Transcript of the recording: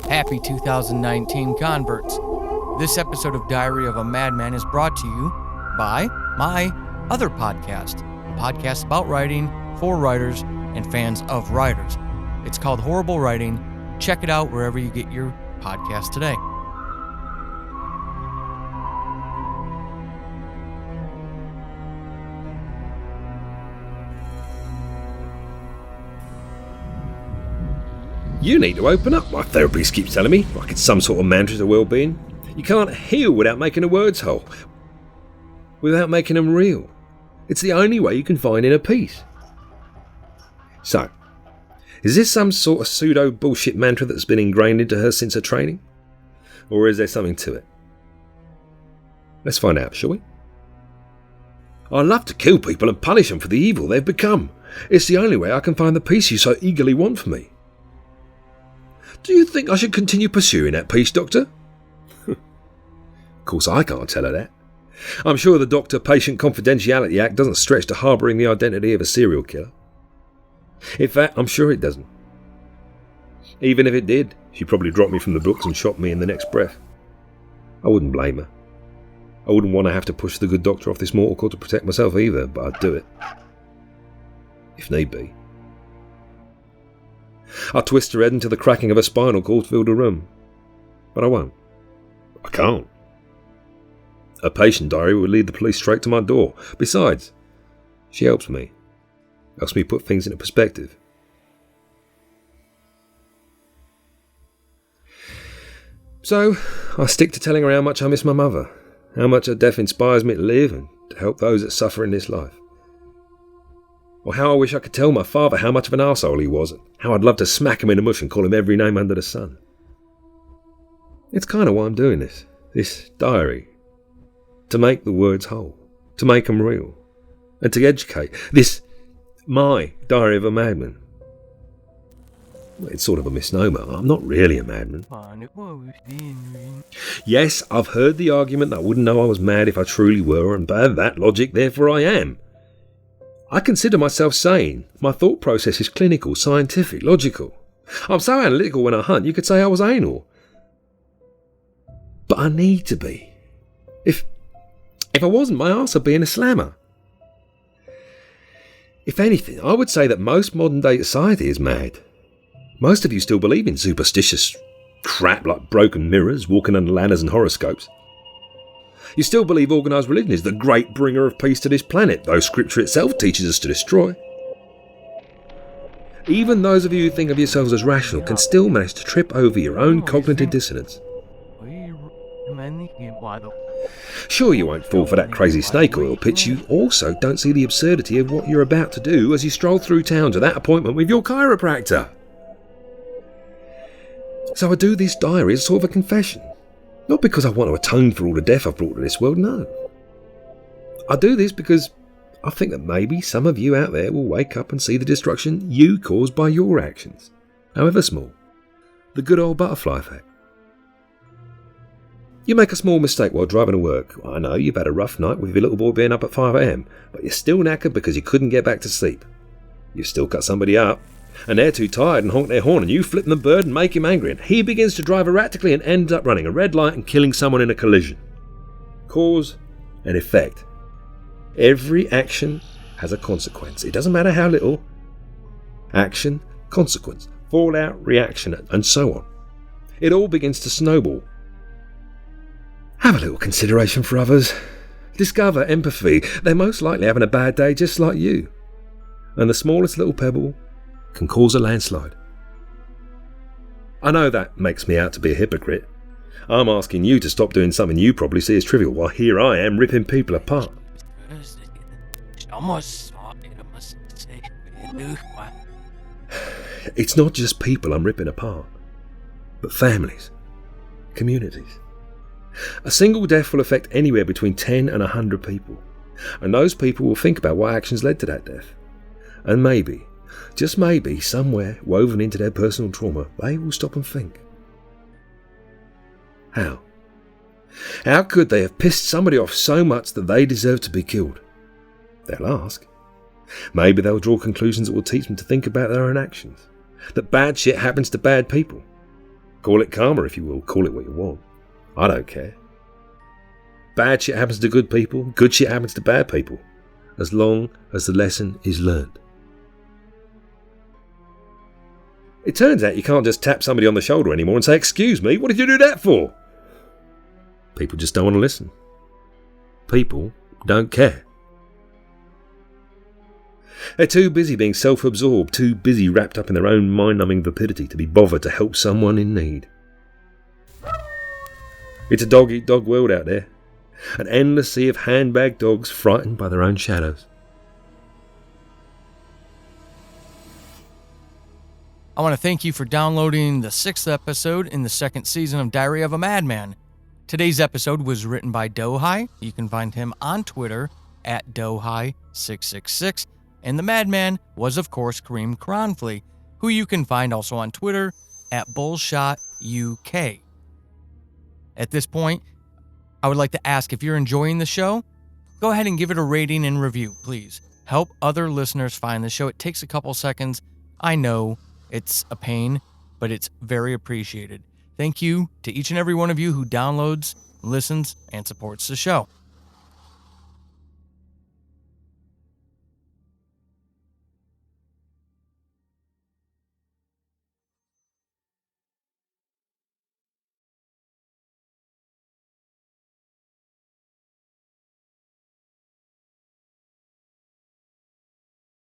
Happy 2019 converts. This episode of Diary of a Madman is brought to you by my other podcast, a podcast about writing, for writers, and fans of writers. It's called Horrible Writing. Check it out wherever you get your podcast today. You need to open up, my therapist keeps telling me, like it's some sort of mantra to well-being. You can't heal without making the words whole, without making them real. It's the only way you can find inner peace. So, is this some sort of pseudo-bullshit mantra that's been ingrained into her since her training? Or is there something to it? Let's find out, shall we? I love to kill people and punish them for the evil they've become. It's the only way I can find the peace you so eagerly want for me. Do you think I should continue pursuing that peace, Doctor? Of course, I can't tell her that. I'm sure the Doctor-Patient Confidentiality Act doesn't stretch to harbouring the identity of a serial killer. In fact, I'm sure it doesn't. Even if it did, she'd probably drop me from the books and shot me in the next breath. I wouldn't blame her. I wouldn't want to have to push the good doctor off this mortal coil to protect myself either, but I'd do it. If need be. I'll twist her head until the cracking of her spinal cord filled the room. But I won't. I can't. Her patient diary would lead the police straight to my door. Besides, she helps me. Helps me put things into perspective. So, I stick to telling her how much I miss my mother, how much her death inspires me to live and to help those that suffer in this life. Or how I wish I could tell my father how much of an arsehole he was, and how I'd love to smack him in the mush and call him every name under the sun. It's kind of why I'm doing this diary. To make the words whole, to make them real, and to educate. My Diary of a Madman. It's sort of a misnomer. I'm not really a madman. Yes, I've heard the argument that I wouldn't know I was mad if I truly were, and by that logic, therefore I am. I consider myself sane. My thought process is clinical, scientific, logical. I'm so analytical when I hunt, you could say I was anal. But I need to be. If I wasn't, my arse would be in a slammer. If anything, I would say that most modern day society is mad. Most of you still believe in superstitious crap like broken mirrors, walking under ladders and horoscopes. You still believe organised religion is the great bringer of peace to this planet, though scripture itself teaches us to destroy. Even those of you who think of yourselves as rational can still manage to trip over your own cognitive dissonance. Sure, you won't fall for that crazy snake oil pitch. You also don't see the absurdity of what you're about to do as you stroll through town to that appointment with your chiropractor. So I do this diary as sort of a confession. Not because I want to atone for all the death I've brought to this world, no. I do this because I think that maybe some of you out there will wake up and see the destruction you caused by your actions, however small. The good old butterfly effect. You make a small mistake while driving to work. I know you've had a rough night with your little boy being up at 5 a.m, but you're still knackered because you couldn't get back to sleep. You've still cut somebody up, and they're too tired and honk their horn, and you flip them the bird and make him angry, and he begins to drive erratically and ends up running a red light and killing someone in a collision. Cause and effect. Every action has a consequence. It doesn't matter how little. Action, consequence, fallout, reaction, and so on. It all begins to snowball. Have a little consideration for others. Discover empathy. They're most likely having a bad day just like you. And the smallest little pebble can cause a landslide. I know that makes me out to be a hypocrite. I'm asking you to stop doing something you probably see as trivial, while here I am ripping people apart. It's not just people I'm ripping apart, but families, communities. A single death will affect anywhere between 10 and 100 people, and those people will think about what actions led to that death. And maybe, just maybe, somewhere woven into their personal trauma, they will stop and think. How? How could they have pissed somebody off so much that they deserve to be killed? They'll ask. Maybe they'll draw conclusions that will teach them to think about their own actions. That bad shit happens to bad people. Call it karma if you will, call it what you want. I don't care. Bad shit happens to good people, good shit happens to bad people, as long as the lesson is learned. It turns out you can't just tap somebody on the shoulder anymore and say, "Excuse me, what did you do that for?" People just don't want to listen. People don't care. They're too busy being self-absorbed, too busy wrapped up in their own mind-numbing vapidity to be bothered to help someone in need. It's a dog-eat-dog world out there. An endless sea of handbag dogs frightened by their own shadows. I want to thank you for downloading the 6th episode in the 2nd season of Diary of a Madman. Today's episode was written by Dohai. You can find him on Twitter at Dohai666. And the Madman was, of course, Karim Kronfli, who you can find also on Twitter at BullshotUK. At this point, I would like to ask, if you're enjoying the show, go ahead and give it a rating and review, please. Help other listeners find the show. It takes a couple seconds. I know it's a pain, but it's very appreciated. Thank you to each and every one of you who downloads, listens, and supports the show.